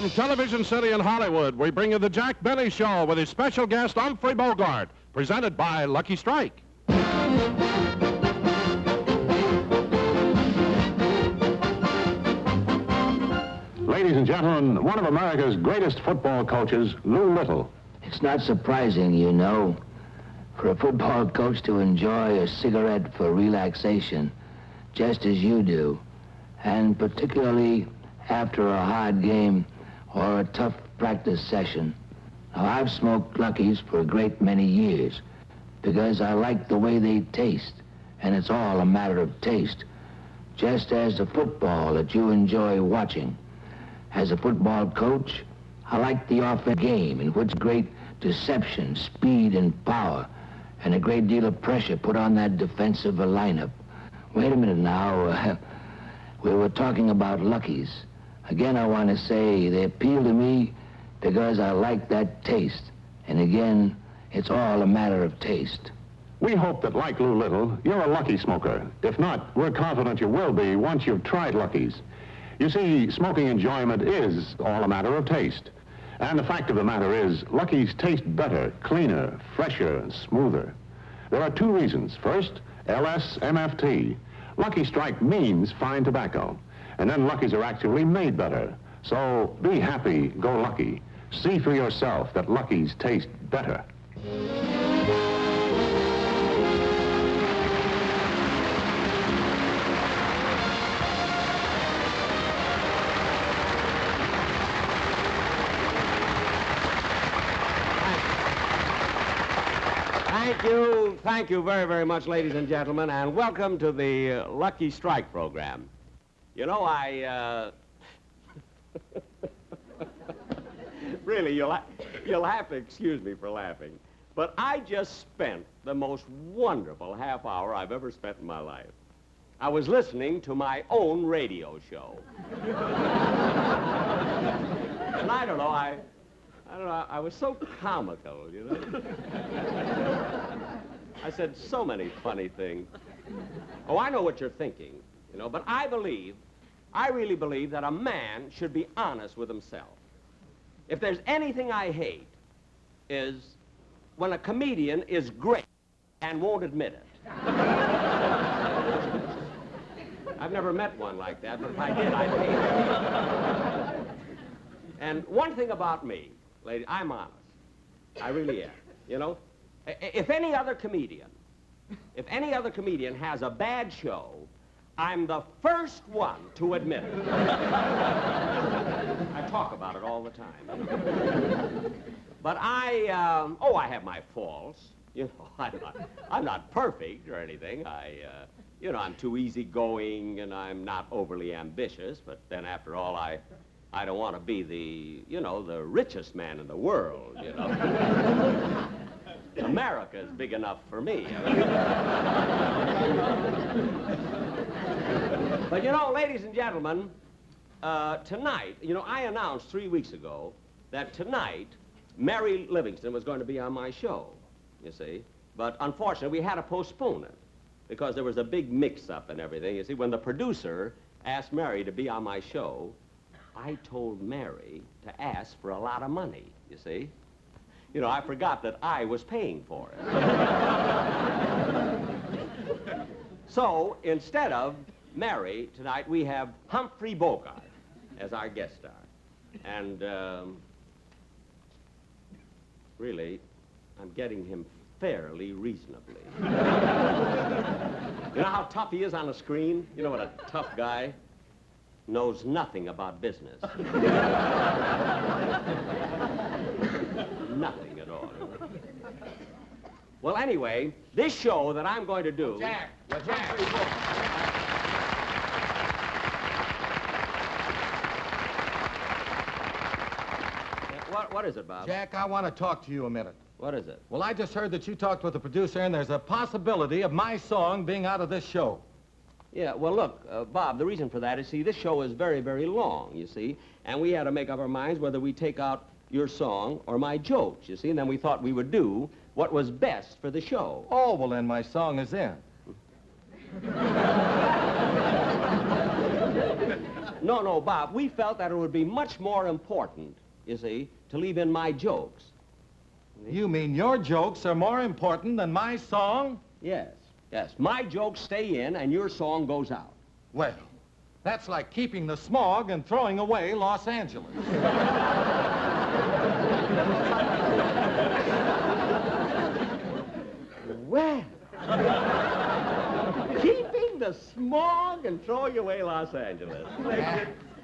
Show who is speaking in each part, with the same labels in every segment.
Speaker 1: From Television City in Hollywood, we bring you the Jack Benny Show with his special guest, Humphrey Bogart, presented by Lucky Strike.
Speaker 2: Ladies and gentlemen, one of America's greatest football coaches, Lou Little.
Speaker 3: It's not surprising, you know, for a football coach to enjoy a cigarette for relaxation, just as you do, and particularly after a hard game or a tough practice session. Now, I've smoked Luckies for a great many years because I like the way they taste, and it's all a matter of taste, just as the football that you enjoy watching. As a football coach, I like the offensive game in which great deception, speed, and power, and a great deal of pressure put on that defensive lineup. Wait a minute now. We were talking about Luckies. Again, I want to say they appeal to me because I like that taste. And again, it's all a matter of taste.
Speaker 2: We hope that, like Lou Little, you're a Lucky smoker. If not, we're confident you will be once you've tried Luckies. You see, smoking enjoyment is all a matter of taste. And the fact of the matter is, Luckies taste better, cleaner, fresher, and smoother. There are two reasons. First, LSMFT. Lucky Strike means fine tobacco. And then Luckies are actually made better. So be happy, go lucky. See for yourself that Luckies taste better.
Speaker 4: Thank you very, very much, ladies and gentlemen, and welcome to the Lucky Strike program. You know, really, you'll have to excuse me for laughing, but I just spent the most wonderful half hour I've ever spent in my life. I was listening to my own radio show. And I don't know, I was so comical, you know. I said so many funny things. Oh, I know what you're thinking, you know, but I really believe that a man should be honest with himself. If there's anything I hate, is when a comedian is great and won't admit it. I've never met one like that, but if I did, I'd hate it. And one thing about me, lady, I'm honest. I really am, you know. If any other comedian has a bad show, I'm the first one to admit it. I talk about it all the time. You know? But I have my faults. You know, I'm not perfect or anything. You know, I'm too easygoing and I'm not overly ambitious. But then after all, I don't want to be the richest man in the world, you know. America is big enough for me. But, you know, ladies and gentlemen, tonight, you know, I announced 3 weeks ago that tonight Mary Livingston was going to be on my show, you see. But unfortunately, we had to postpone it because there was a big mix-up and everything. You see, when the producer asked Mary to be on my show, I told Mary to ask for a lot of money, you see. You know, I forgot that I was paying for it. So, instead of Mary, tonight we have Humphrey Bogart as our guest star. And, really, I'm getting him fairly reasonably. You know how tough he is on the screen? You know what a tough guy? Knows nothing about business. Nothing at all. Well, anyway, this show that I'm going to do...
Speaker 5: Jack.
Speaker 4: What is it, Bob?
Speaker 5: Jack, I want to talk to you a minute.
Speaker 4: What is it?
Speaker 5: Well, I just heard that you talked with the producer, and there's a possibility of my song being out of this show.
Speaker 4: Yeah, well, look, Bob, the reason for that is, see, this show is very, very long, you see, and we had to make up our minds whether we take out your song or my jokes, you see, and then we thought we would do what was best for the show.
Speaker 5: Oh, well, then my song is in.
Speaker 4: No, Bob, we felt that it would be much more important, you see, to leave in my jokes.
Speaker 5: You mean your jokes are more important than my song?
Speaker 4: Yes. My jokes stay in and your song goes out.
Speaker 5: Well, that's like keeping the smog and throwing away Los Angeles.
Speaker 4: Well, keeping the smog and throwing away Los Angeles.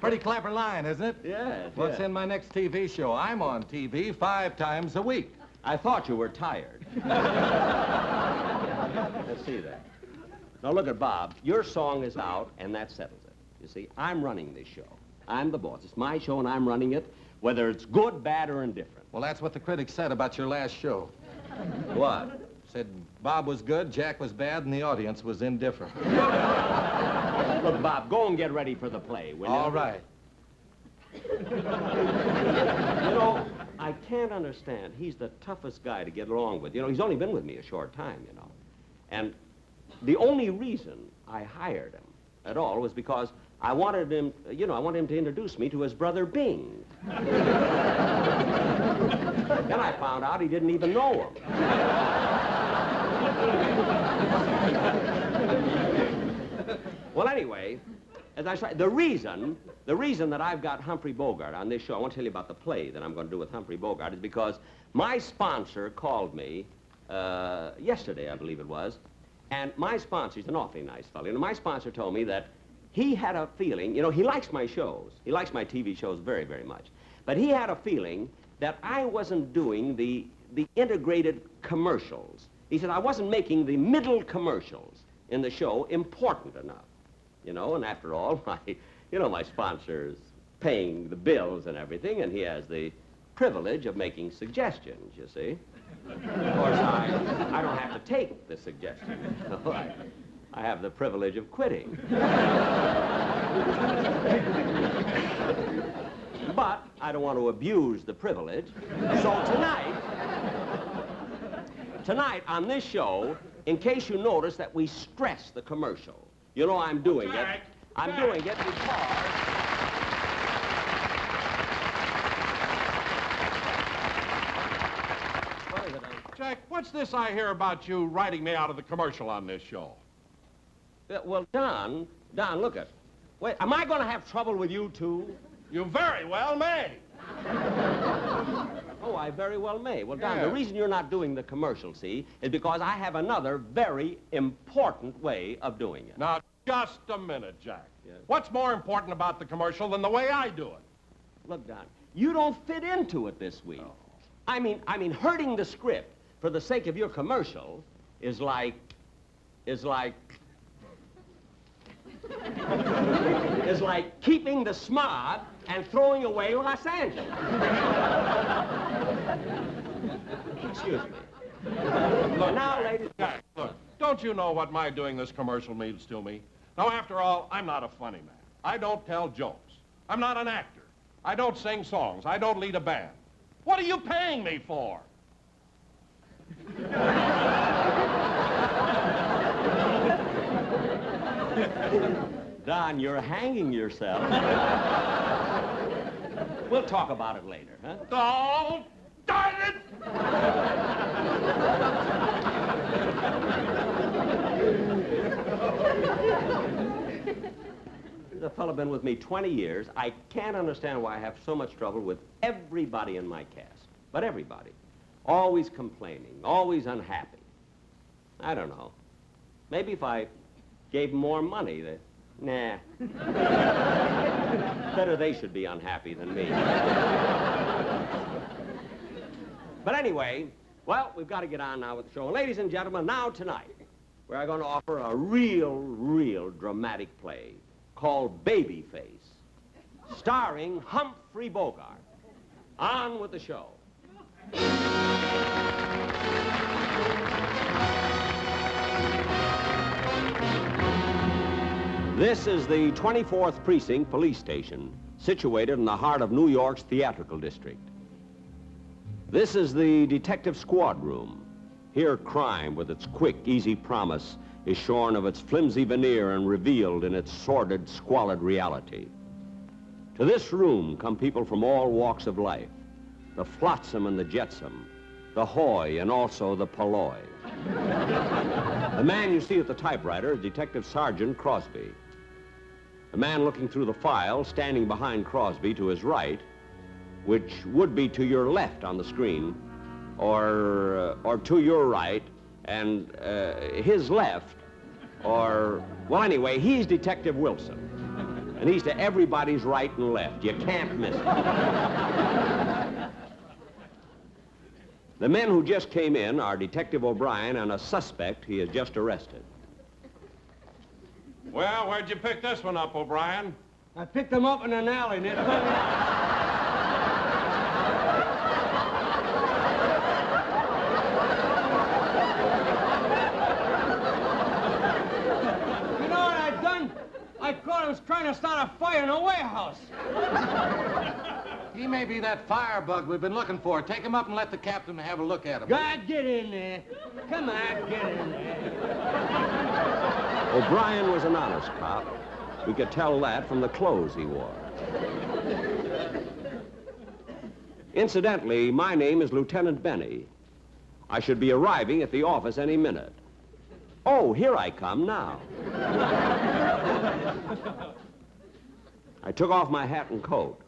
Speaker 5: Pretty clever line, isn't it?
Speaker 4: Yes.
Speaker 5: What's in my next TV show? I'm on TV 5 times a week.
Speaker 4: I thought you were tired. Let's see that. Now look at Bob. Your song is out, and that settles it. You see, I'm running this show. I'm the boss. It's my show, and I'm running it, whether it's good, bad, or indifferent.
Speaker 5: Well, that's what the critics said about your last show.
Speaker 4: What?
Speaker 5: Said Bob was good, Jack was bad, and the audience was indifferent.
Speaker 4: Look, Bob, go and get ready for the play, will you?
Speaker 5: All right.
Speaker 4: You know, I can't understand. He's the toughest guy to get along with. You know, he's only been with me a short time, you know. And the only reason I hired him at all was because I wanted him, you know, I wanted him to introduce me to his brother Bing. Then I found out he didn't even know him. Well, anyway, as I said, the reason that I've got Humphrey Bogart on this show, I want to tell you about the play that I'm going to do with Humphrey Bogart, is because my sponsor called me yesterday, I believe it was, and my sponsor, he's an awfully nice fellow, and my sponsor told me that he had a feeling, you know, he likes my shows. He likes my TV shows very, very much. But he had a feeling that I wasn't doing the integrated commercials. He said I wasn't making the middle commercials in the show important enough. You know, and after all, my sponsor's paying the bills and everything, and he has the privilege of making suggestions, you see. Of course, I don't have to take the suggestions. I have the privilege of quitting. But I don't want to abuse the privilege. So tonight on this show, in case you notice that we stress the commercial, you know I'm doing it. I'm doing it because... What is it,
Speaker 1: Jack, what's this I hear about you writing me out of the commercial on this show?
Speaker 4: Well, Don, look it. Wait, am I going to have trouble with you, too?
Speaker 1: You very well may.
Speaker 4: Oh, I very well may. Well, Don,
Speaker 1: Yeah.
Speaker 4: the reason you're not doing the commercial, see, is because I have another very important way of doing it.
Speaker 1: Now, just a minute, Jack.
Speaker 4: Yes.
Speaker 1: What's more important about the commercial than the way I do it?
Speaker 4: Look, Don, you don't fit into it this week. I mean, hurting the script for the sake of your commercial is like keeping the smog and throwing away Los Angeles. Excuse me.
Speaker 1: Look,
Speaker 4: Now, ladies...
Speaker 1: Jack, look, don't you know what my doing this commercial means to me? Now, after all, I'm not a funny man. I don't tell jokes. I'm not an actor. I don't sing songs. I don't lead a band. What are you paying me for?
Speaker 4: Don, you're hanging yourself. We'll talk about it later, huh?
Speaker 1: Oh, darn it!
Speaker 4: There's a fellow been with me 20 years. I can't understand why I have so much trouble with everybody in my cast. But everybody. Always complaining, always unhappy. I don't know. Maybe if I gave them more money, they... Nah. Better they should be unhappy than me. But anyway, well, we've got to get on now with the show. And ladies and gentlemen, now tonight, we're going to offer a real dramatic play called Babyface, starring Humphrey Bogart. On with the show. This is the 24th Precinct Police Station, situated in the heart of New York's theatrical district. This is the detective squad room. Here crime, with its quick, easy promise, is shorn of its flimsy veneer and revealed in its sordid, squalid reality. To this room come people from all walks of life. The flotsam and the jetsam, the hoy and also the polloi. The man you see at the typewriter is Detective Sergeant Crosby. The man looking through the file, standing behind Crosby to his right, which would be to your left on the screen, or to your right, and his left, or, well, anyway, he's Detective Wilson. And he's to everybody's right and left. You can't miss it. The men who just came in are Detective O'Brien and a suspect he has just arrested.
Speaker 1: Well, where'd you pick this one up, O'Brien?
Speaker 4: I picked them up in an alley near I caught him trying to start a fire in a warehouse.
Speaker 5: He may be that firebug we've been looking for. Take him up and let the captain have a look at him.
Speaker 4: God, get in there. Come on, get in there. O'Brien was an honest cop. We could tell that from the clothes he wore. Incidentally, my name is Lieutenant Benny. I should be arriving at the office any minute. Oh, here I come now. I took off my hat and coat.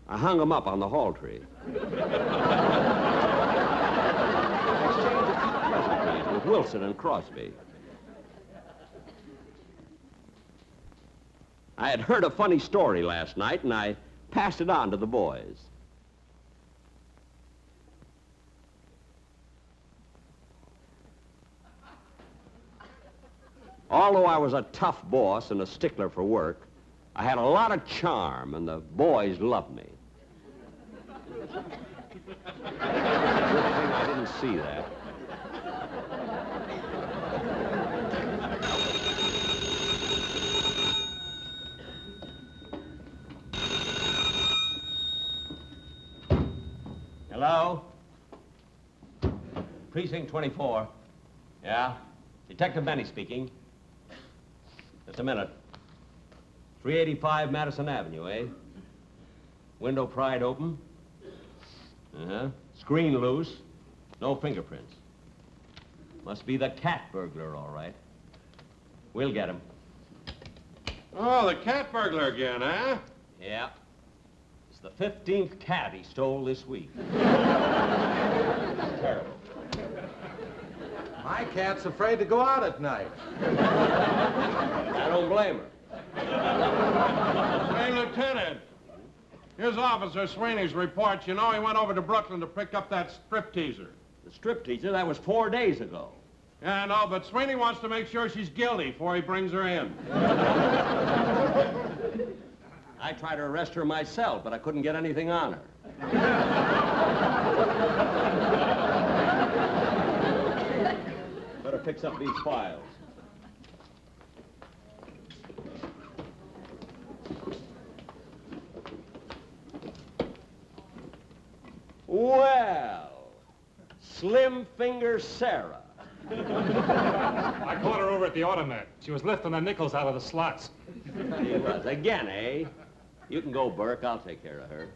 Speaker 4: I hung them up on the hall tree. With Wilson and Crosby. I had heard a funny story last night, and I passed it on to the boys. Although I was a tough boss and a stickler for work, I had a lot of charm, and the boys loved me. Good thing I didn't see that. Hello? Precinct 24. Yeah? Detective Benny speaking. Just a minute. 385 Madison Avenue, eh? Window pried open. Uh-huh. Screen loose. No fingerprints. Must be the cat burglar, all right. We'll get him.
Speaker 1: Oh, the cat burglar again, huh?
Speaker 4: Yeah. It's the 15th cat he stole this week. Terrible.
Speaker 5: My cat's afraid to go out at night.
Speaker 4: I don't blame her.
Speaker 1: Hey, Lieutenant. Here's Officer Sweeney's report. You know, he went over to Brooklyn to pick up that stripteaser.
Speaker 4: The stripteaser? That was 4 days ago.
Speaker 1: Yeah, I know, but Sweeney wants to make sure she's guilty before he brings her in.
Speaker 4: I tried to arrest her myself, but I couldn't get anything on her. Better fix up these files. Well, Slim Finger Sarah.
Speaker 6: I caught her over at the automat. She was lifting the nickels out of the slots.
Speaker 4: She was. Again, eh? You can go, Burke. I'll take care of her.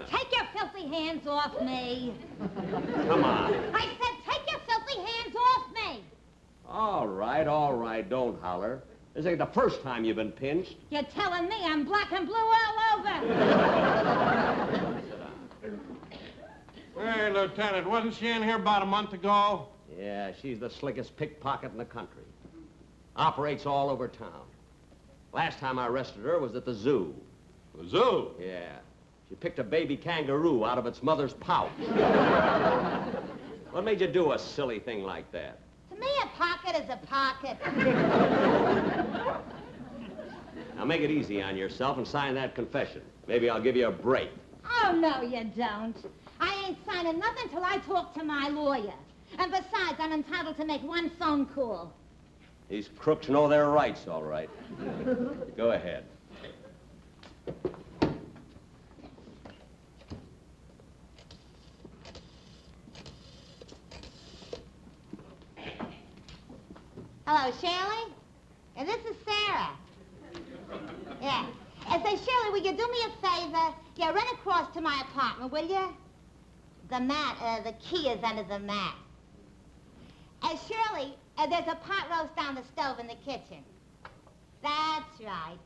Speaker 7: Take your filthy hands off me.
Speaker 4: Come on.
Speaker 7: I said take your filthy hands off me.
Speaker 4: All right. Don't holler. This ain't the first time you've been pinched.
Speaker 7: You're telling me I'm black and blue all over.
Speaker 1: Hey, Lieutenant, wasn't she in here about a month ago?
Speaker 4: Yeah, she's the slickest pickpocket in the country. Operates all over town. Last time I arrested her was at the zoo.
Speaker 1: The zoo?
Speaker 4: Yeah. She picked a baby kangaroo out of its mother's pouch. What made you do a silly thing like that?
Speaker 7: To me, a pocket is a pocket.
Speaker 4: Now make it easy on yourself and sign that confession. Maybe I'll give you a break.
Speaker 7: Oh, no, you don't. I ain't signing nothing till I talk to my lawyer. And besides, I'm entitled to make one phone call.
Speaker 4: These crooks know their rights, all right. Go ahead.
Speaker 7: Hello, Shirley? This is Sarah. Yeah. And say, Shirley, will you do me a favor? Yeah, run across to my apartment, will you? The the key is under the mat. Shirley, there's a pot roast on the stove in the kitchen. That's right.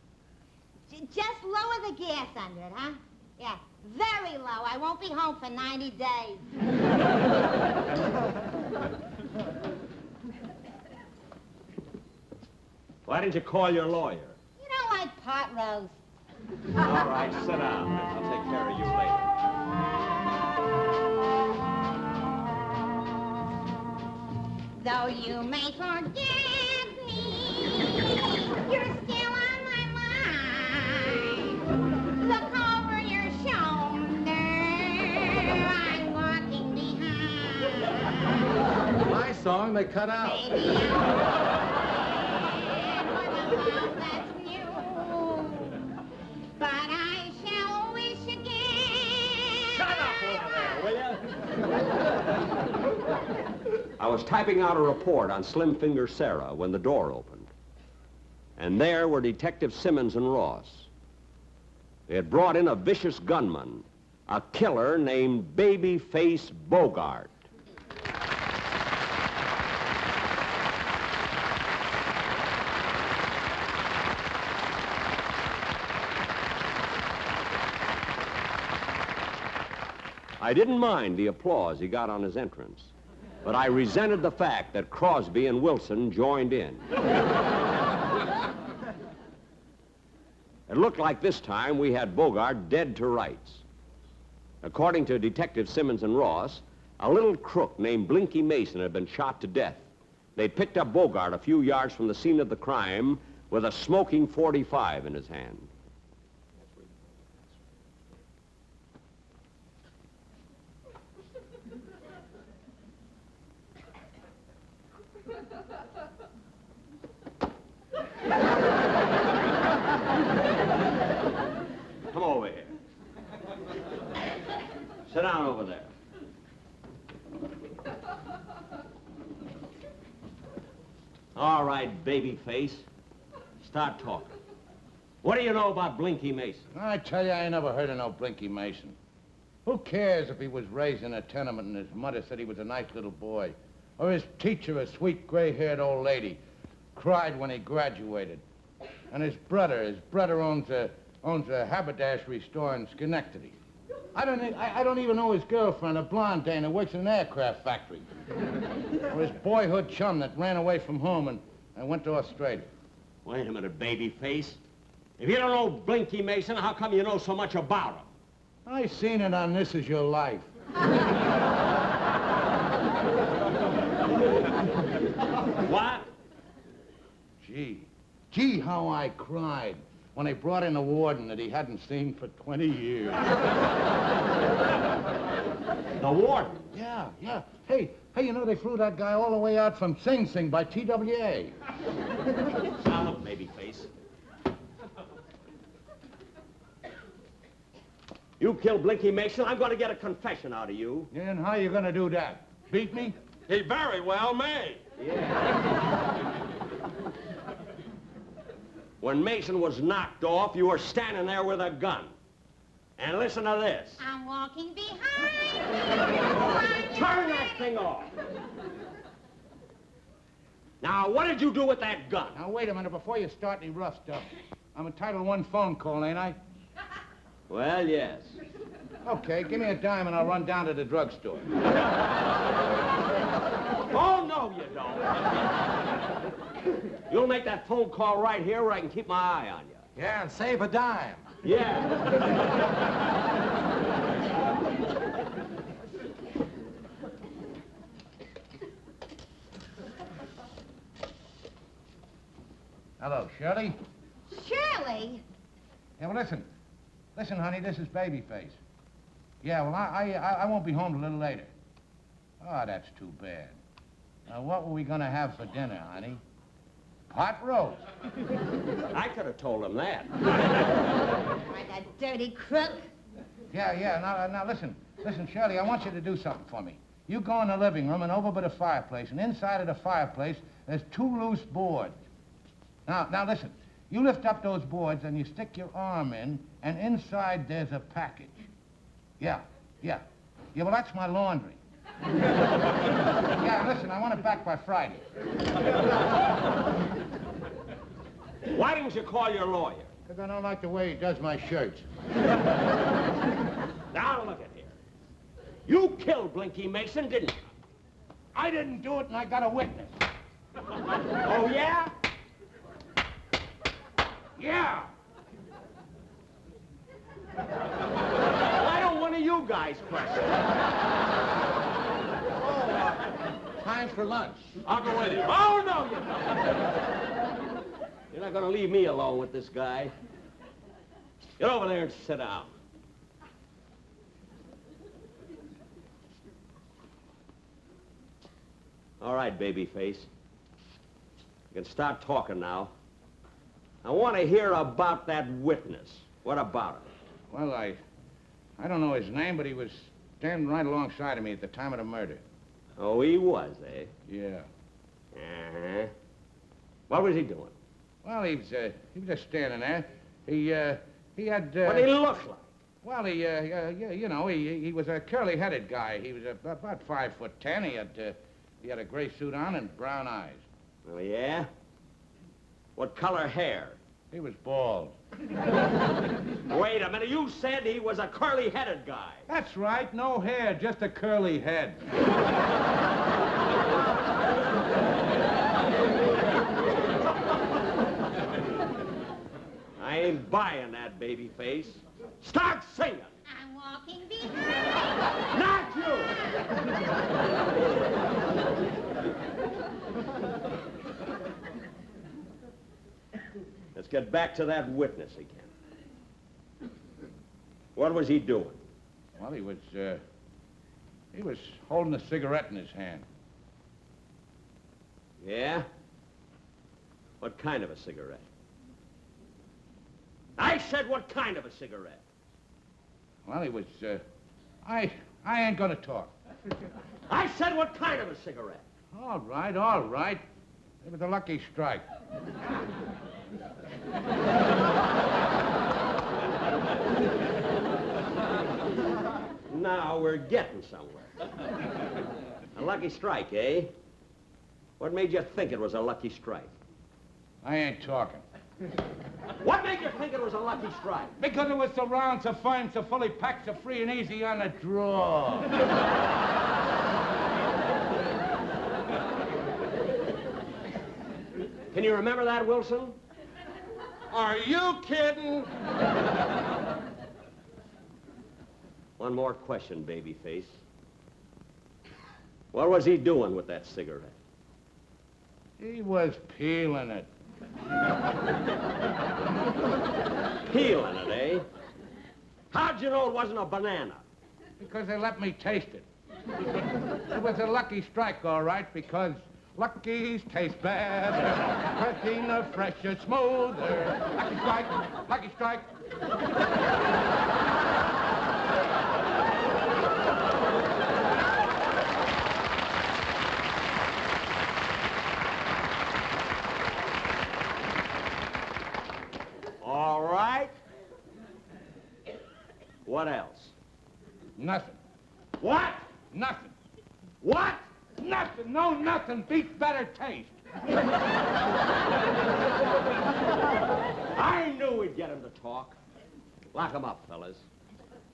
Speaker 7: Just lower the gas under it, huh? Yeah, very low. I won't be home for 90 days.
Speaker 4: Why didn't you call your lawyer?
Speaker 7: You don't like pot roast.
Speaker 4: All right, sit down. I'll take care of you later.
Speaker 7: Though you may forget me, you're still on my mind. Look over your shoulder, I'm walking behind.
Speaker 5: My song they cut out.
Speaker 7: Baby, I'm for the love that's new, but I shall wish again.
Speaker 4: Shut up over there, will you? I was typing out a report on Slim Finger Sarah when the door opened. And there were Detectives Simmons and Ross. They had brought in a vicious gunman, a killer named Babyface Bogart. I didn't mind the applause he got on his entrance, but I resented the fact that Crosby and Wilson joined in. It looked like this time we had Bogart dead to rights. According to Detectives Simmons and Ross, a little crook named Blinky Mason had been shot to death. They picked up Bogart a few yards from the scene of the crime with a smoking .45 in his hand. Come over here. Sit down over there. All right, babyface. Start talking. What do you know about Blinky Mason?
Speaker 8: I tell you, I ain't never heard of no Blinky Mason. Who cares if he was raised in a tenement and his mother said he was a nice little boy? Or his teacher, a sweet gray-haired old lady, cried when he graduated. And his brother owns a haberdashery store in Schenectady. I don't even know his girlfriend, a blonde dame that works in an aircraft factory. Or his boyhood chum that ran away from home and went to Australia.
Speaker 4: Wait a minute, babyface. If you don't know Blinky Mason, how come you know so much about him?
Speaker 8: I seen it on This Is Your Life.
Speaker 4: What?
Speaker 8: Gee, how I cried when they brought in a warden that he hadn't seen for 20 years.
Speaker 4: The warden?
Speaker 8: Yeah. Hey, you know, they flew that guy all the way out from Sing Sing by TWA.
Speaker 4: Now look, babyface. You killed Blinky Mason, I'm going to get a confession out of you.
Speaker 8: Yeah, and how you gonna do that? Beat me?
Speaker 1: He very well may.
Speaker 4: Yeah. When Mason was knocked off, you were standing there with a gun. And listen to this.
Speaker 7: I'm walking behind you.
Speaker 4: Turn that thing off. Now, what did you do with that gun?
Speaker 8: Now, wait a minute, before you start any rough stuff. I'm entitled to one phone call, ain't I?
Speaker 4: Well, yes.
Speaker 8: Okay, give me a dime and I'll run down to the drugstore.
Speaker 4: Oh, no, you don't. You'll make that phone call right here where I can keep my eye on you.
Speaker 5: Yeah, and save a dime.
Speaker 4: Yeah.
Speaker 8: Hello, Shirley?
Speaker 7: Shirley?
Speaker 8: Yeah, well, listen, honey, this is Babyface. Yeah, well, I won't be home till a little later. Oh, that's too bad. Now, what were we gonna have for dinner, honey? Pot roast.
Speaker 4: I could have told him that.
Speaker 7: Why, that dirty crook.
Speaker 8: Yeah, now listen, Shirley, I want you to do something for me. You go in the living room and over by the fireplace, and inside of the fireplace, there's 2 loose boards. Now listen, You lift up those boards and you stick your arm in, and inside there's a package. Yeah, yeah. Yeah, well, that's my laundry. Yeah, listen, I want it back by Friday.
Speaker 4: Why didn't you call your lawyer?
Speaker 8: Because I don't like the way he does my shirts.
Speaker 4: Now look at here. You killed Blinky Mason, didn't you?
Speaker 8: I didn't do it, and I got a witness.
Speaker 4: Oh, yeah?
Speaker 8: Yeah.
Speaker 4: Why don't one of you guys question?
Speaker 8: Time for lunch.
Speaker 1: I'll go with you.
Speaker 4: Oh, no, you don't. You're not going to leave me alone with this guy. Get over there and sit down. All right, babyface. You can start talking now. I want to hear about that witness. What about him?
Speaker 8: Well, I don't know his name, but he was standing right alongside of me at the time of the murder.
Speaker 4: Oh, he was, eh?
Speaker 8: Yeah.
Speaker 4: Uh-huh. What was he doing?
Speaker 8: Well, he was just standing there. He had,
Speaker 4: What did he look like?
Speaker 8: Well, he was a curly-headed guy. He was about 5'10". He had a gray suit on and brown eyes.
Speaker 4: Oh, yeah? What color hair?
Speaker 8: He was bald.
Speaker 4: Wait a minute, you said he was a curly-headed guy.
Speaker 8: That's right, no hair, just a curly head.
Speaker 4: I ain't buying that, babyface. Start singing.
Speaker 7: I'm walking behind.
Speaker 4: Not you! Let's get back to that witness again. What was he doing?
Speaker 8: Well, he was holding a cigarette in his hand.
Speaker 4: Yeah? What kind of a cigarette? I said what kind of a cigarette?
Speaker 8: Well, he was, I ain't gonna talk.
Speaker 4: I said what kind of a cigarette?
Speaker 8: All right, all right. It was a lucky strike.
Speaker 4: Now we're getting somewhere. A lucky strike, eh? What made you think it was a lucky strike?
Speaker 8: I ain't talking.
Speaker 4: What made you think it was a lucky strike?
Speaker 8: Because it was so round, so fine, so fully packed, so free and easy on the draw.
Speaker 4: Can you remember that, Wilson?
Speaker 1: Are you kidding?
Speaker 4: One more question, babyface. What was he doing with that cigarette?
Speaker 8: He was peeling it.
Speaker 4: Peeling it, eh? How'd you know it wasn't a banana?
Speaker 8: Because they let me taste it. It was a lucky strike, all right, because luckies taste better, fresher, fresher, smoother. Lucky strike, lucky strike.
Speaker 4: All right. What else?
Speaker 8: Nothing.
Speaker 4: What?
Speaker 8: Nothing.
Speaker 4: What?
Speaker 8: Nothing. No, nothing. Beats better taste.
Speaker 4: I knew we'd get him to talk. Lock him up, fellas.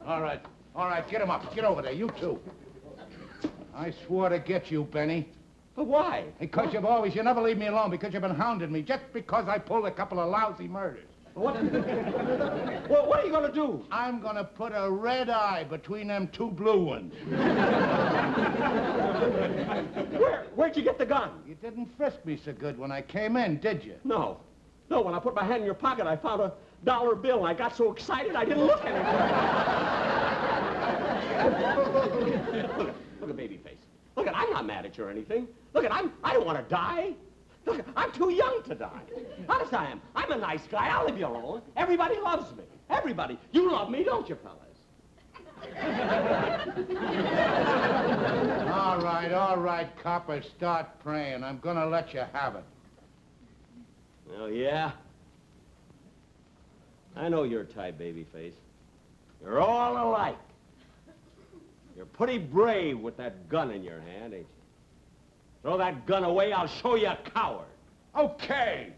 Speaker 8: All right. All right, get him up. Get over there, you two. I swore to get you, Benny.
Speaker 4: But why?
Speaker 8: Because you never leave me alone, because you've been hounding me, just because I pulled a couple of lousy murders.
Speaker 4: What? Well, what are you going to do?
Speaker 8: I'm going to put a red eye between them two blue ones.
Speaker 4: Where'd you get the gun?
Speaker 8: You didn't frisk me so good when I came in, did you?
Speaker 4: No. No, when I put my hand in your pocket, I found a dollar bill. I got so excited, I didn't look at it. Look at babyface. Look at, I'm not mad at you or anything. Look at, I don't want to die. Look, I'm too young to die. Honest I am. I'm a nice guy. I'll leave you alone. Everybody loves me. Everybody. You love me, don't you, fellas?
Speaker 8: All right, coppers, start praying. I'm gonna let you have it.
Speaker 4: Oh, yeah? I know your type, babyface. You're all alike. You're pretty brave with that gun in your hand, ain't you? Throw that gun away, I'll show you a coward.
Speaker 1: Okay.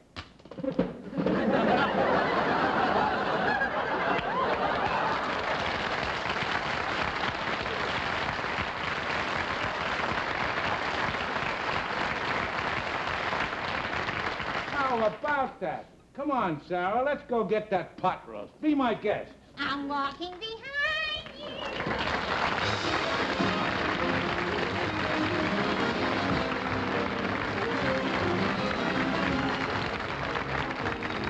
Speaker 8: How about that? Come on, Sarah, let's go get that pot roast. Be my guest.
Speaker 7: I'm walking behind you.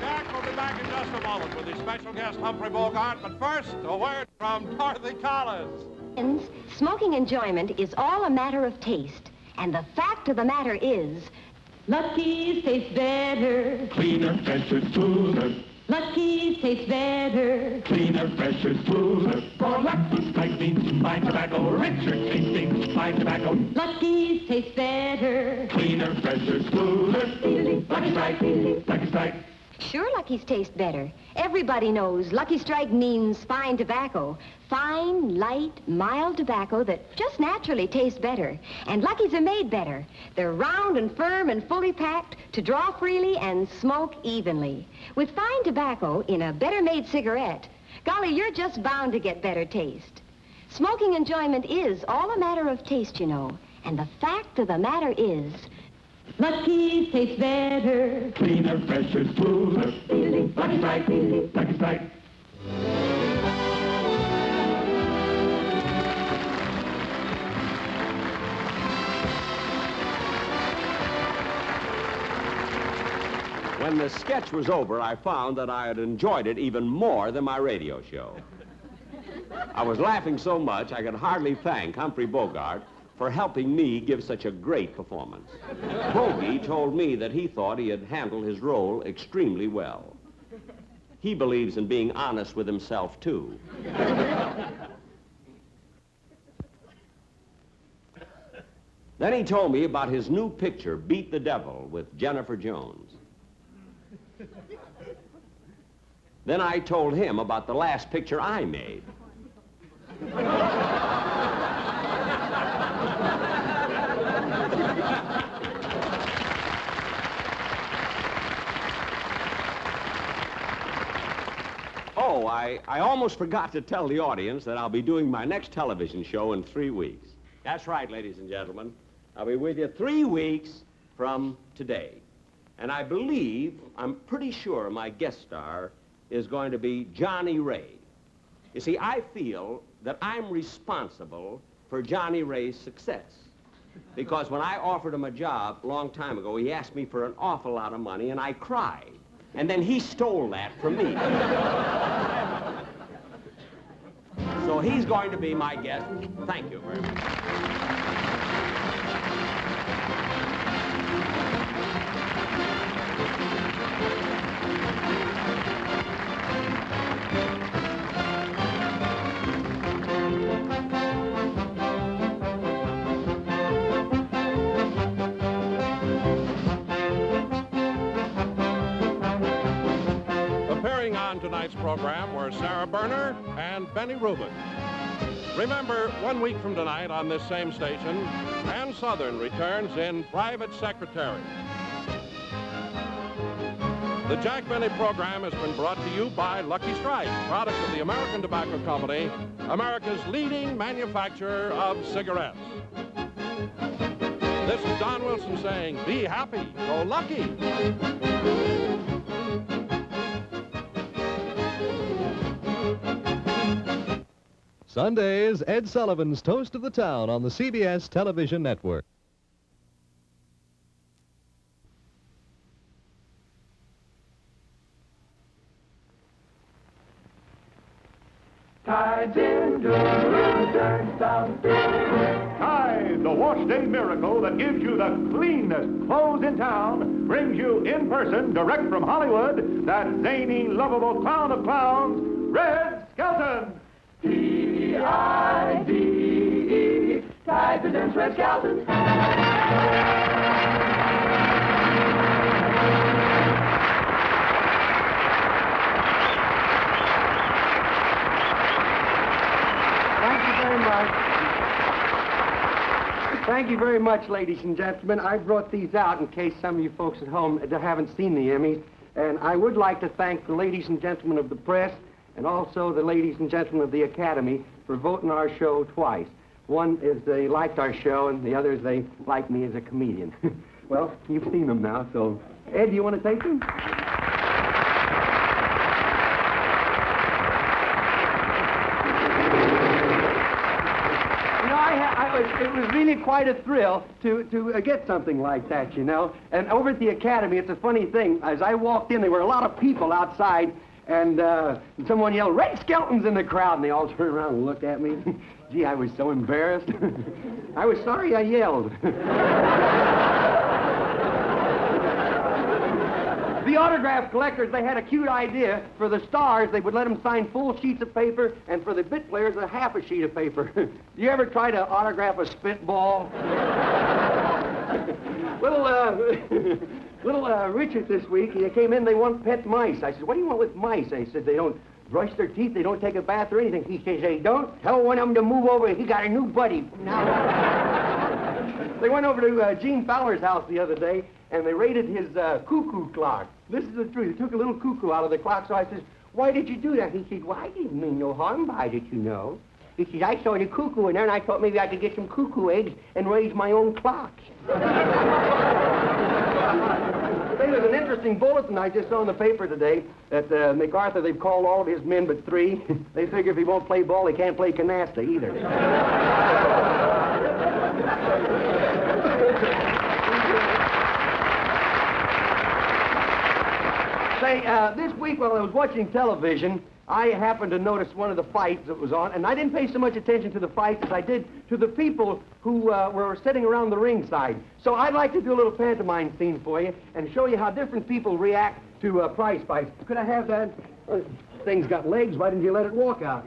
Speaker 1: Jack will be back in just a moment with his special guest, Humphrey Bogart. But first, a word from Dorothy Collins.
Speaker 9: Smoking enjoyment is all a matter of taste. And the fact of the matter is, Lucky's tastes better.
Speaker 10: Cleaner, fresher, smoother.
Speaker 9: Lucky's tastes better.
Speaker 10: Cleaner, fresher, smoother. For Lucky Strike means fine tobacco. Richer tasting fine tobacco.
Speaker 9: Lucky's tastes better.
Speaker 10: Cleaner, fresher, smoother. Lucky Strike, Lucky Strike.
Speaker 9: Sure, Lucky's taste better. Everybody knows Lucky Strike means fine tobacco. Fine, light, mild tobacco that just naturally tastes better. And Lucky's are made better. They're round and firm and fully packed to draw freely and smoke evenly. With fine tobacco in a better-made cigarette, golly, you're just bound to get better taste. Smoking enjoyment is all a matter of taste, you know. And the fact of the matter is, Lucky's tastes better.
Speaker 10: Cleaner, fresher, smoother. Lucky Strike, Lucky Strike.
Speaker 4: When the sketch was over, I found that I had enjoyed it even more than my radio show. I was laughing so much I could hardly thank Humphrey Bogart for helping me give such a great performance. Bogey told me that he thought he had handled his role extremely well. He believes in being honest with himself, too. Then he told me about his new picture, Beat the Devil, with Jennifer Jones. Then I told him about the last picture I made. Oh, I almost forgot to tell the audience that I'll be doing my next television show in 3 weeks. That's right, ladies and gentlemen. I'll be with you 3 weeks from today. And I believe, I'm pretty sure my guest star is going to be Johnny Ray. You see, I feel that I'm responsible for Johnny Ray's success. Because when I offered him a job a long time ago, he asked me for an awful lot of money, and I cried. And then he stole that from me. So he's going to be my guest. Thank you very much.
Speaker 1: On tonight's program were Sarah Berner and Benny Rubin. Remember, 1 week from tonight on this same station, Ann Southern returns in Private Secretary. The Jack Benny program has been brought to you by Lucky Strike, product of the American Tobacco Company, America's leading manufacturer of cigarettes. This is Don Wilson saying, be happy, go lucky.
Speaker 11: Sundays, Ed Sullivan's Toast of the Town on the CBS television network.
Speaker 10: Tide's in, turn south. Tide, the wash day miracle that gives you the cleanest clothes in town, brings you in person, direct from Hollywood, that zany, lovable clown of clowns, Red Skelton. T-I-D-E, Tide presents Red Skelton.
Speaker 12: very much, ladies and gentlemen. I brought these out in case some of you folks at home haven't seen the Emmys. And I would like to thank the ladies and gentlemen of the press and also the ladies and gentlemen of the Academy for voting our show twice. One is they liked our show, and the other is they like me as a comedian. Well, you've seen them now, so... Ed, do you want to take them? It was really quite a thrill to get something like that, you know. And over at the Academy, it's a funny thing. As I walked in, there were a lot of people outside, and someone yelled, "Red Skelton's in the crowd," and they all turned around and looked at me. Gee, I was so embarrassed. I was sorry I yelled. The autograph collectors, they had a cute idea. For the stars, they would let them sign full sheets of paper, and for the bit players, a half a sheet of paper. Do you ever try to autograph a spitball? Little Richard this week, he came in, they want pet mice. I said, "What do you want with mice?" They said, "They don't brush their teeth, they don't take a bath or anything." He says, "They don't? Tell one of them to move over, he got a new buddy." They went over to Gene Fowler's house the other day, and they raided his cuckoo clock. This is the truth. They took a little cuckoo out of the clock, so I says, "Why did you do that?" He said, "Well, I didn't mean no harm by it, you know." He said, "I saw the cuckoo in there, and I thought maybe I could get some cuckoo eggs and raise my own clock." There's an interesting bulletin I just saw in the paper today that MacArthur, they've called all of his men but 3. They figure if he won't play ball, he can't play canasta either. Say, this week while I was watching television, I happened to notice one of the fights that was on, and I didn't pay so much attention to the fights as I did to the people who were sitting around the ringside. So I'd like to do a little pantomime scene for you and show you how different people react to prize fights. Could I have that? Thing's got legs. Why didn't you let it walk out?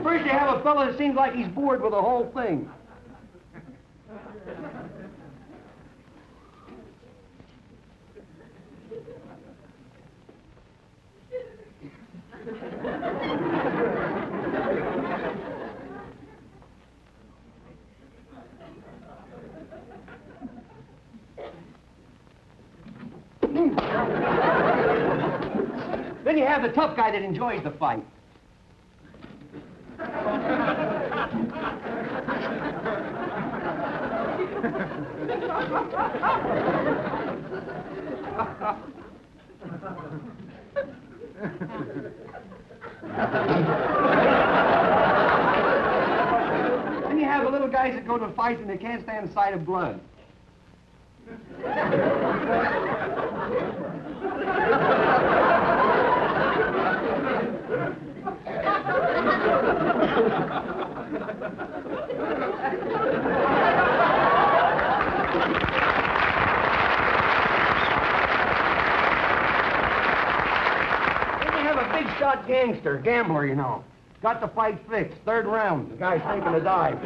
Speaker 12: First you have a fellow that seems like he's bored with the whole thing. Then you have the tough guy that enjoys the fight. Then you have the little guys that go to fights and they can't stand the sight of blood. Big-shot gangster, gambler, you know. Got the fight fixed. 3rd round. The guy's taking a dive.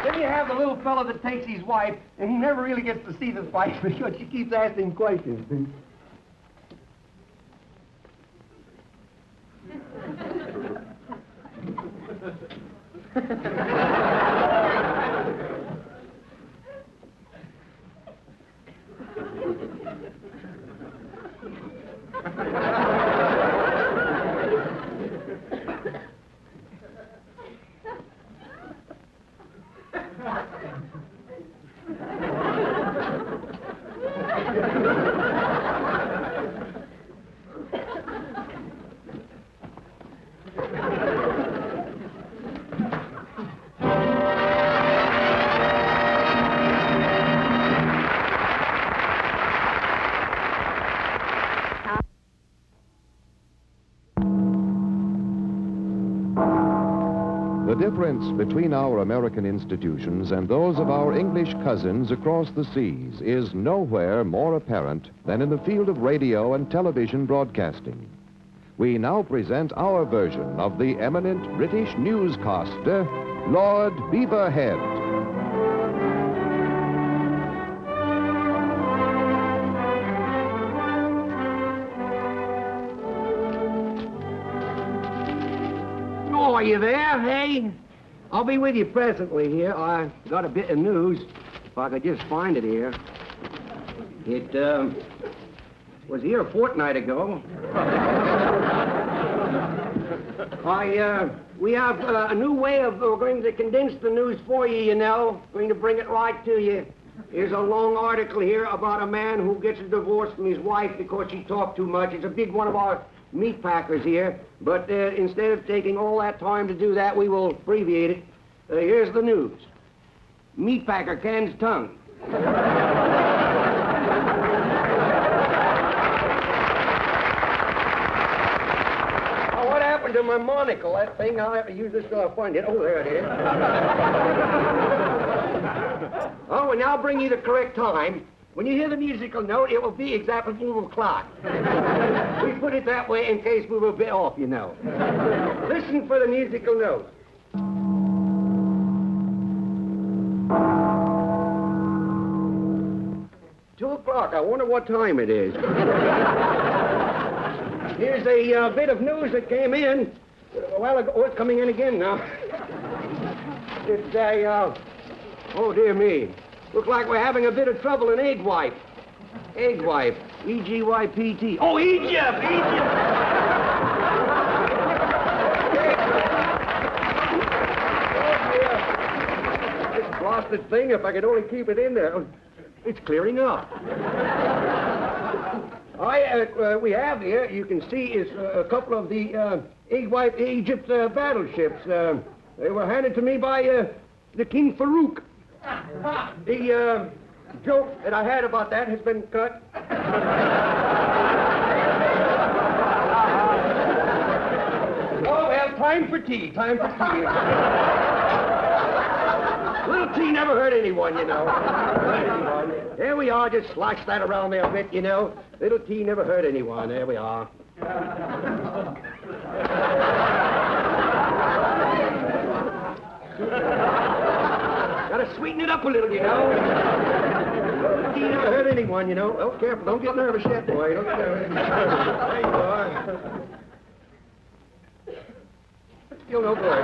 Speaker 12: Then you have the little fella that takes his wife, and he never really gets to see the fight because she keeps asking questions.
Speaker 11: difference between our American institutions and those of our English cousins across the seas is nowhere more apparent than in the field of radio and television broadcasting. We now present our version of the eminent British newscaster, Lord Beaverhead.
Speaker 12: Oh, are you there, hey? I'll be with you presently here. I got a bit of news, if I could just find it here. It, was here a fortnight ago. We have a new way of going to condense the news for you, you know. Going to bring it right to you. Here's a long article here about a man who gets a divorce from his wife because she talked too much. It's a big one of our meat packers here. But instead of taking all that time to do that, we will abbreviate it. Here's the news. Meat packer cans tongue. What happened to my monocle? That thing, I'll have to use this till I find it. Oh, there it is. Oh, and now I'll bring you the correct time. When you hear the musical note, it will be exactly 4 o'clock. We put it that way in case we were a bit off, you know. Listen for the musical note. Two o'clock. I wonder what time it is. Here's a bit of news that came in a while ago. Oh, it's coming in again now. It's a, oh, dear me. Looks like we're having a bit of trouble in egg wipe. Egg wipe. E-G-Y-P-T. Oh, Egypt! Egypt! This blasted thing, if I could only keep it in there. It's clearing up. We have here, you can see, is a couple of the egg wipe Egypt battleships. They were handed to me by the King Farouk. The joke that I had about that has been cut. Oh, well, time for tea. Time for tea. Little tea never hurt anyone, you know. There we are. Just slosh that around there a bit, you know. Little tea never hurt anyone. There we are. Gotta sweeten it up a little, you know. Little tea never hurt anyone, you know. Oh, careful. Don't get nervous yet, boy. Don't get nervous. There you are. Still no good.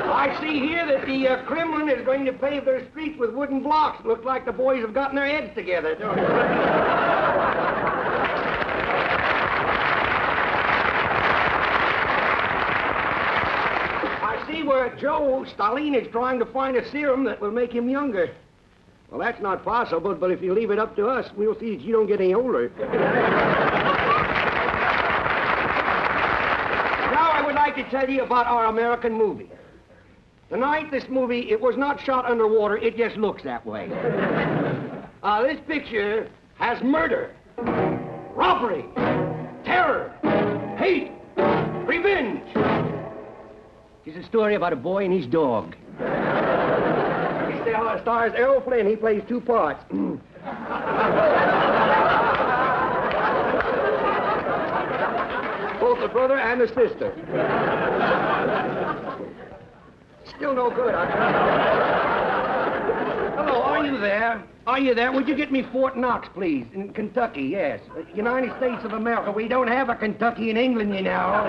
Speaker 12: I see here that the Kremlin is going to pave their streets with wooden blocks. Looks like the boys have gotten their heads together, don't it? I see where Joe Stalin is trying to find a serum that will make him younger. Well, that's not possible, but if you leave it up to us, we'll see that you don't get any older. Now I would like to tell you about our American movie. Tonight, this movie, it was not shot underwater. It just looks that way. This picture has murder, robbery, terror, hate, revenge. It's a story about a boy and his dog. It stars Errol Flynn. He plays 2 parts. Both the brother and the sister. Still no good, Hello, are you there? Are you there? Would you get me Fort Knox, please? In Kentucky, yes. United States of America. We don't have a Kentucky in England, you know.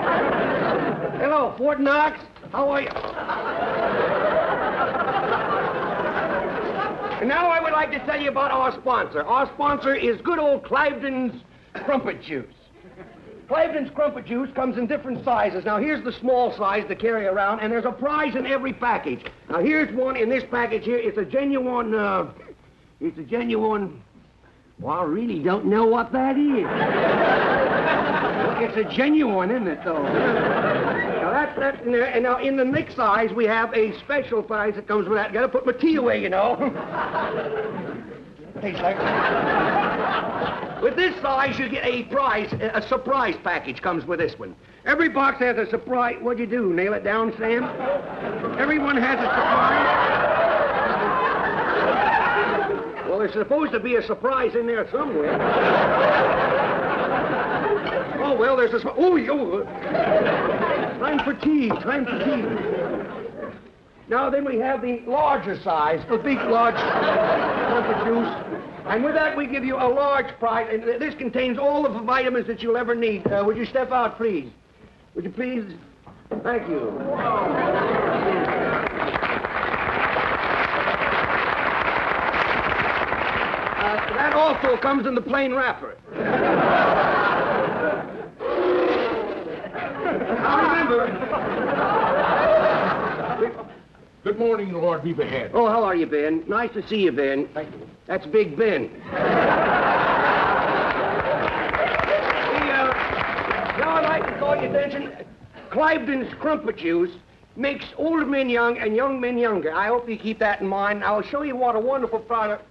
Speaker 12: Hello, Fort Knox. How are you? And now I would like to tell you about our sponsor. Our sponsor is good old Cliveden's Crumpet Juice. Cliveden's Crumpet Juice comes in different sizes. Now, here's the small size to carry around, and there's a prize in every package. Now, here's one in this package here. It's a genuine, well, I really don't know what that is. It's a genuine, isn't it, though? Now, that's in there. And now, in the next size, we have a special prize that comes with that. Got to put my tea away, you know. tastes like. With this size, you get a prize. A surprise package comes with this one. Every box has a surprise. What'd you do? Nail it down, Sam? Everyone has a surprise. Well, there's supposed to be a surprise in there somewhere. Oh, well, there's a... Time for tea. Now, then we have the larger size, the big, large cup of juice. And with that, we give you a large prize. And this contains all of the vitamins that you'll ever need. Would you step out, please? Would you please? Thank you. That also comes in the plain wrapper. Now remember...
Speaker 8: Good morning, Lord Beaverhead.
Speaker 12: Oh, how are you, Ben? Nice to see you, Ben.
Speaker 8: Thank you.
Speaker 12: That's Big Ben. Now I'd like to call your attention. Cliveden's crumpet juice makes older men young and young men younger. I hope you keep that in mind. I'll show you what a wonderful product.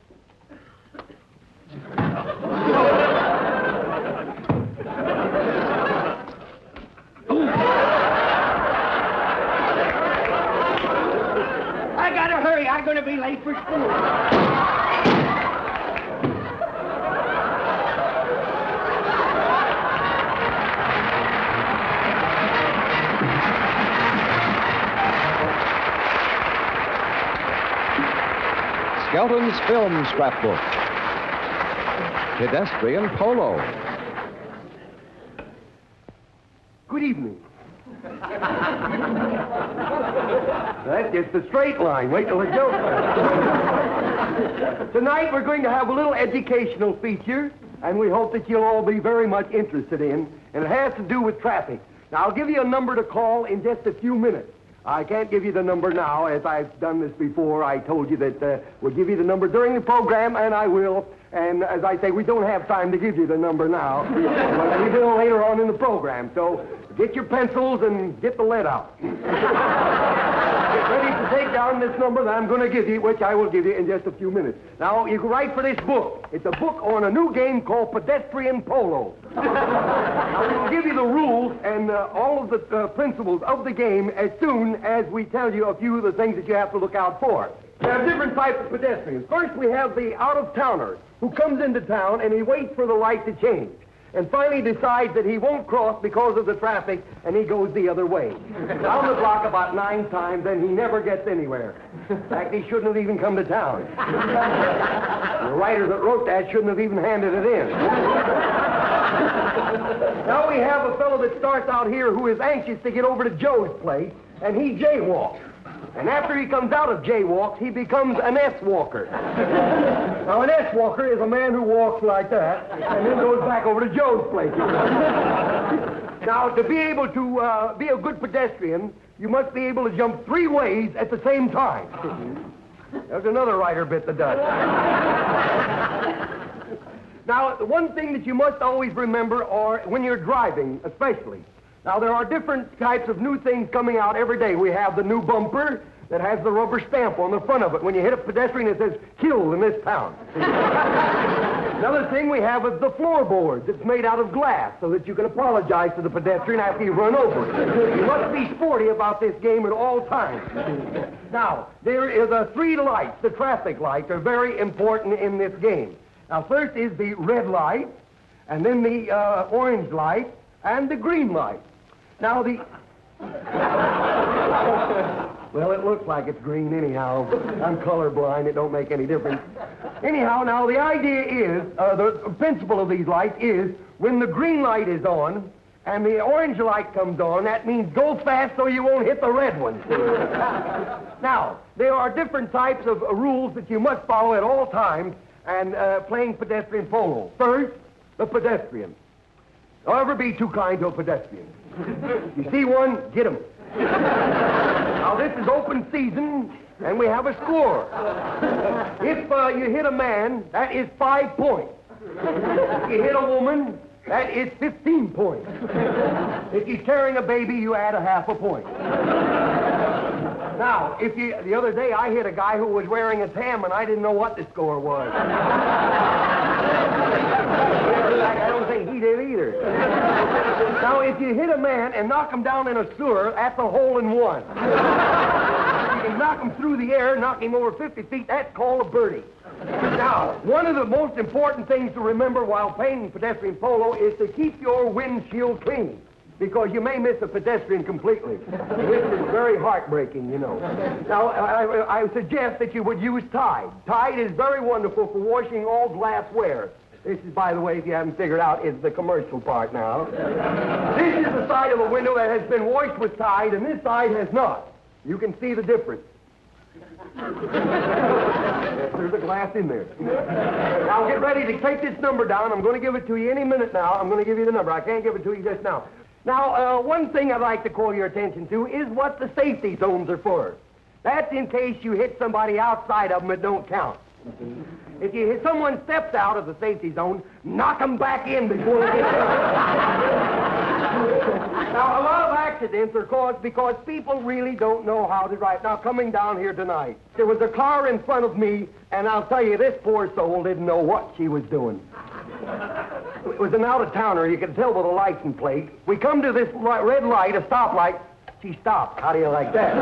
Speaker 12: I gotta hurry. I'm gonna be late for school.
Speaker 11: Skelton's Film Scrapbook. Pedestrian Polo.
Speaker 12: Good evening. That's just a straight line. Wait till the joke comes. Tonight we're going to have a little educational feature, and we hope that you'll all be very much interested in, and it has to do with traffic. Now, I'll give you a number to call in just a few minutes. I can't give you the number now. As I've done this before, I told you that we'll give you the number during the program, and I will. And as I say, we don't have time to give you the number now. But we will later on in the program. So get your pencils and get the lead out. Get ready to take down this number that I'm going to give you, which I will give you in just a few minutes. Now, you can write for this book. It's a book on a new game called Pedestrian Polo. Now, we'll give you the rules and all of the principles of the game as soon as we tell you a few of the things that you have to look out for. There are different types of pedestrians. First, we have the out-of-towner who comes into town and he waits for the light to change and finally decides that he won't cross because of the traffic and he goes the other way. Down the block about 9 times and he never gets anywhere. In fact, he shouldn't have even come to town. The writer that wrote that shouldn't have even handed it in. Now we have a fellow that starts out here who is anxious to get over to Joe's place and he jaywalks. And after he comes out of jaywalks, he becomes an S-walker. Now, an S-walker is a man who walks like that and then goes back over to Joe's place. Now, to be able to be a good pedestrian, you must be able to jump 3 ways at the same time. There's another writer bit that does. Now, the one thing that you must always remember, or when you're driving especially, now, there are different types of new things coming out every day. We have the new bumper that has the rubber stamp on the front of it. When you hit a pedestrian, it says, "Killed in this town." Another thing we have is the floorboards. It's made out of glass so that you can apologize to the pedestrian after you run over it. You must be sporty about this game at all times. Now, there are the 3 lights. The traffic lights are very important in this game. Now, first is the red light, and then the orange light, and the green light. Now, well, it looks like it's green anyhow. I'm colorblind. It don't make any difference. Anyhow, now, the idea is, the principle of these lights is, when the green light is on and the orange light comes on, that means go fast so you won't hit the red one. Now, there are different types of rules that you must follow at all times and playing pedestrian polo. First, the pedestrian. Don't ever be too kind to a pedestrian. You see one, get him. Now, this is open season, and we have a score. If you hit a man, that is 5 points. If you hit a woman, that is 15 points. If you're carrying a baby, you add a half a point. Now, the other day I hit a guy who was wearing a tam and I didn't know what the score was. I don't think he did either. Now, if you hit a man and knock him down in a sewer, that's a hole in one. If you can knock him through the air, knock him over 50 feet, that's called a birdie. Now, one of the most important things to remember while playing pedestrian polo is to keep your windshield clean, because you may miss a pedestrian completely. This is very heartbreaking, you know. Now, I suggest that you would use Tide. Tide is very wonderful for washing all glassware. This is, by the way, if you haven't figured out, is the commercial part now. This is the side of a window that has been washed with Tide, and this side has not. You can see the difference. Yes, there's a glass in there. Now, get ready to take this number down. I'm going to give it to you any minute now. I'm going to give you the number. I can't give it to you just now. Now, one thing I'd like to call your attention to is what the safety zones are for. That's in case you hit somebody outside of them, it don't count. If you hit someone steps out of the safety zone, knock them back in before they get there. Now, a lot of accidents are caused because people really don't know how to drive. Now, coming down here tonight, there was a car in front of me, and I'll tell you, this poor soul didn't know what she was doing. It was an out-of-towner. You could tell by the license plate. We come to this red light, a stoplight. She stopped. How do you like that?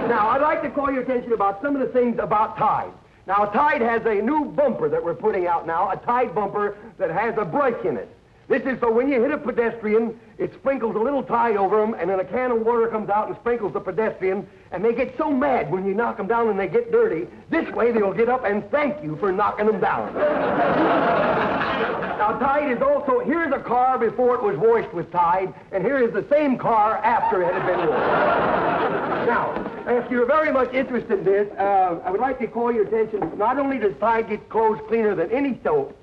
Speaker 12: Now, I'd like to call your attention about some of the things about Tide. Now, Tide has a new bumper that we're putting out now, a Tide bumper that has a brush in it. This is so when you hit a pedestrian, it sprinkles a little Tide over them, and then a can of water comes out and sprinkles the pedestrian, and they get so mad when you knock them down and they get dirty. This way, they'll get up and thank you for knocking them down. Now, Tide is also, here's a car before it was washed with Tide, and here is the same car after it had been washed. Now, if you're very much interested in this, I would like to call your attention, not only does Tide get clothes cleaner than any soap,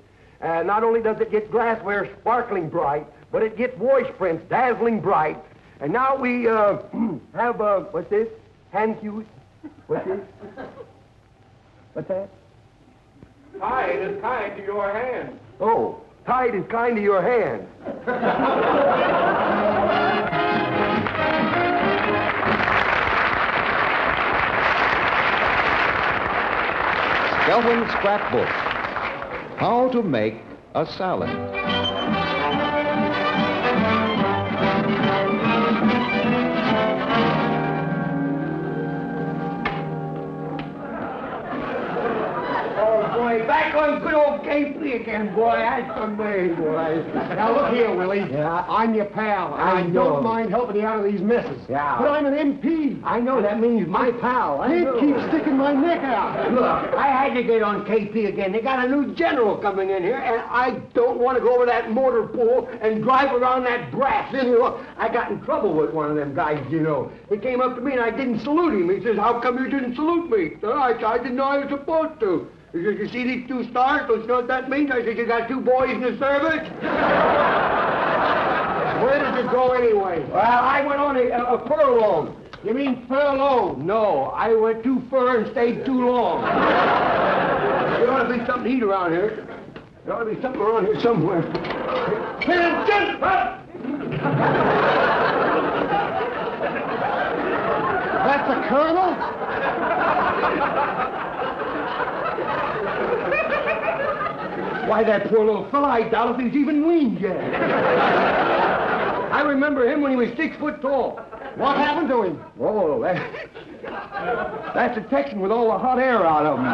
Speaker 12: not only does it get glassware sparkling bright, but it gets wash prints dazzling bright. And now we have, what's this? Hand cues? What's this? What's that?
Speaker 13: Tide is kind to your hand.
Speaker 12: Oh, Tide is kind to your hand.
Speaker 11: Skelton's Scrapbook. How to make a salad.
Speaker 12: Back on good old KP again, boy. That's the man, boy.
Speaker 13: Now, look here, Willie.
Speaker 12: Yeah?
Speaker 13: I'm your pal.
Speaker 12: I know.
Speaker 13: Don't mind helping you out of these messes.
Speaker 12: Yeah.
Speaker 13: But I'm an MP.
Speaker 12: I know that means my pal. I
Speaker 13: Can't keep sticking my neck out.
Speaker 12: Look, I had to get on KP again. They got a new general coming in here, and I don't want to go over that motor pool and drive around that grass. Then, look, I got in trouble with one of them guys, you know. He came up to me, and I didn't salute him. He says, how come you didn't salute me? I didn't know I was supposed to. He says, you see these two stars? Don't you know what that means? I said, you got two boys in the service?
Speaker 13: Where did you go anyway?
Speaker 12: Well, I went on a furlong.
Speaker 13: You mean furlough?
Speaker 12: No, I went too fur and stayed too long. There ought to be something to eat around here. There ought to be something around here somewhere.
Speaker 13: That's the colonel?
Speaker 12: Why, that poor little fella, I doubt if he's even weaned yet. I remember him when he was 6 foot tall.
Speaker 13: What happened to him?
Speaker 12: Oh, that's a Texan with all the hot air out of him.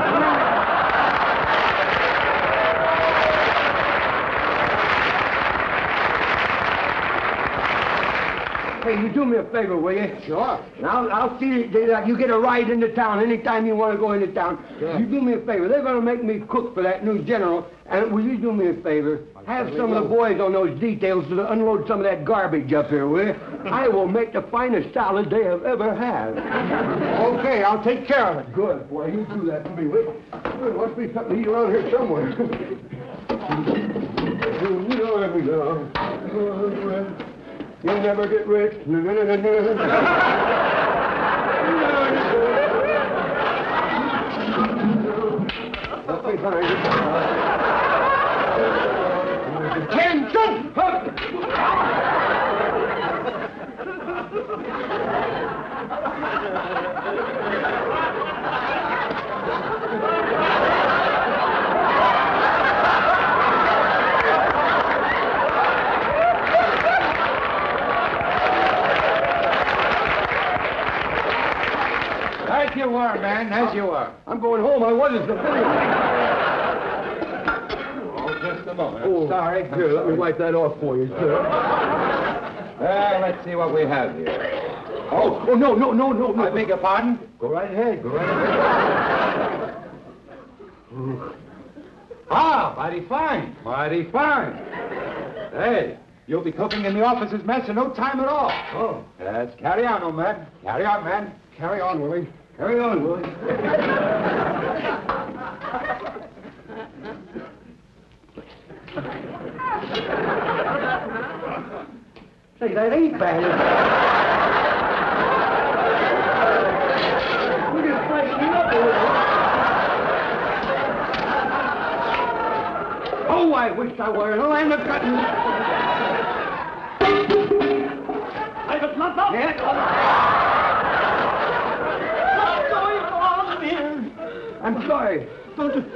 Speaker 12: Hey, you do me a favor, will you?
Speaker 13: Sure.
Speaker 12: Now, I'll see that you get a ride into town anytime you want to go into town.
Speaker 13: Sure.
Speaker 12: You do me a favor. They're going to make me cook for that new general. And will you do me a favor? Have some of the boys on those details to unload some of that garbage up here, will you? I will make the finest salad they have ever had.
Speaker 13: Okay, I'll take care of it.
Speaker 12: Good, boy. You do that for me, will you? There must be something to eat around here somewhere. You'll never get rich. Let me find it. Attention! was the
Speaker 13: Oh, just a moment.
Speaker 12: Oh, sorry. Here, let me wipe that off for you, sir.
Speaker 13: Well, let's see what we have here.
Speaker 12: Oh, no.
Speaker 13: I beg your pardon?
Speaker 12: Go right ahead.
Speaker 13: Ah, mighty fine. Mighty fine. Hey, you'll be cooking in the officer's mess in no time at all.
Speaker 12: Oh.
Speaker 13: Yes, carry on, old man. Carry on, man.
Speaker 12: Carry on, Willie. Carry on, Willie. Say, that ain't bad. We're just freshening up a little. Oh, I wish I were in a land of cotton.
Speaker 14: Private Lump-Up?
Speaker 12: Yeah?
Speaker 14: What's going on here?
Speaker 12: I'm sorry.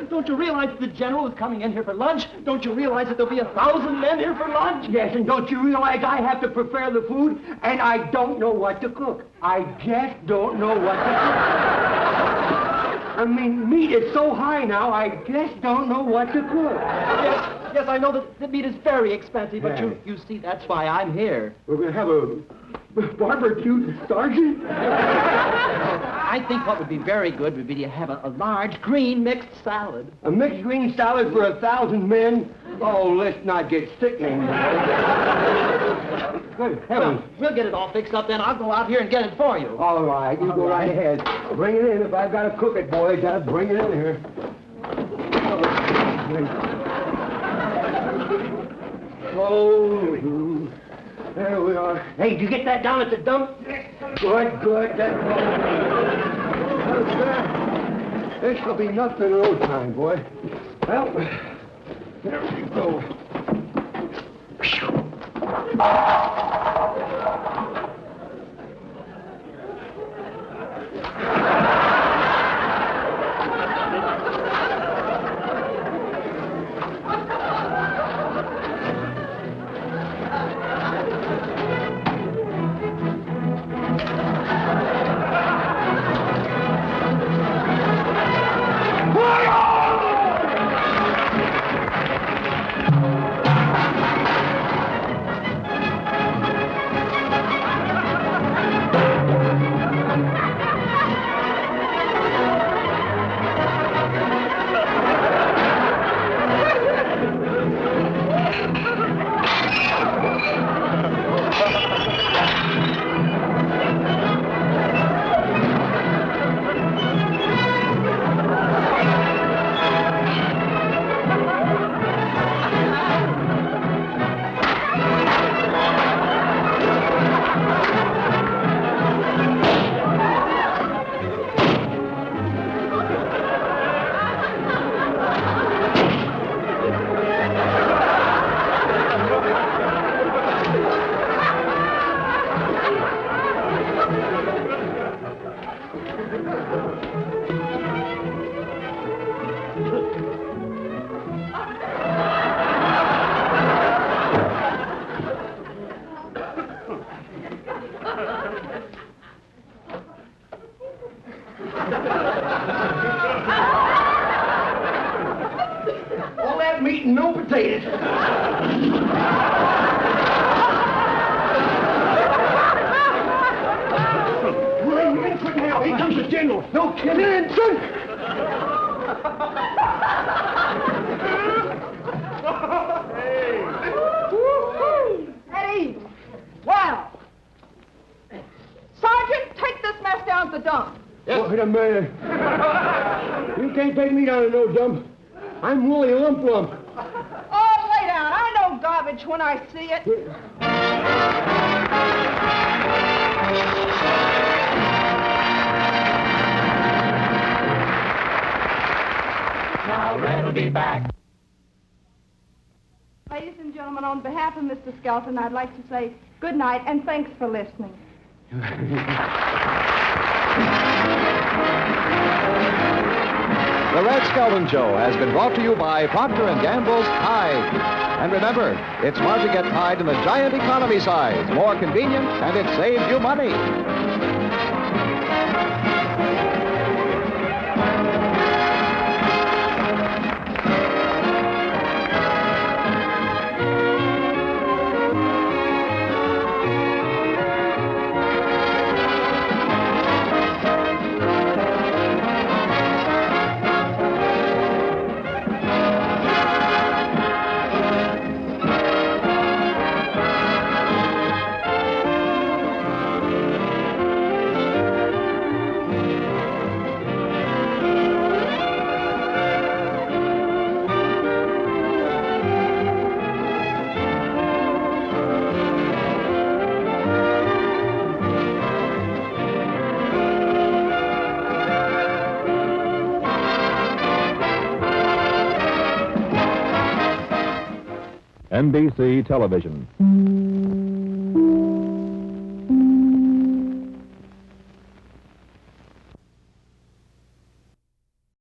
Speaker 14: Don't you realize that the general is coming in here for lunch? Don't you realize that there'll be 1,000 men here for lunch?
Speaker 12: Yes, and don't you realize I have to prepare the food, and I don't know what to cook. I just don't know what to cook. I mean, meat is so high now, I just don't know what to cook.
Speaker 14: Yes, I know that the meat is very expensive, but
Speaker 12: Yeah.
Speaker 14: you see, that's why I'm here.
Speaker 12: We're going to have a barbecue sergeant?
Speaker 14: I think what would be very good would be to have a large green mixed salad.
Speaker 12: A mixed green salad for 1,000 men? Oh, let's not get sickening. Good heavens.
Speaker 14: Well, we'll get it all fixed up then. I'll go out here and get it for you.
Speaker 12: All right, you go right ahead. Bring it in. If I've got to cook it, boys, I'll bring it in here. Oh, there we are. Hey, did you get that down at the dump? Good. This will be nothing in no time, boy. Well, there we go. All that meat and no potatoes. Here comes the general. No kidding.
Speaker 15: Eddie! Wow! Sergeant, take this mess down to the dump.
Speaker 12: Wait a minute. You can't take me down to no dump. I'm Willie Lump.
Speaker 15: Oh, lay down. I know garbage when I see it.
Speaker 14: Now Red will be back.
Speaker 15: Ladies and gentlemen, on behalf of Mr. Skelton, I'd like to say good night and thanks for listening.
Speaker 11: The Red Skelton Show has been brought to you by Procter & Gamble's Tide. And remember, it's smart to get Tide in the giant economy size. More convenient, and it saves you money.
Speaker 16: NBC Television.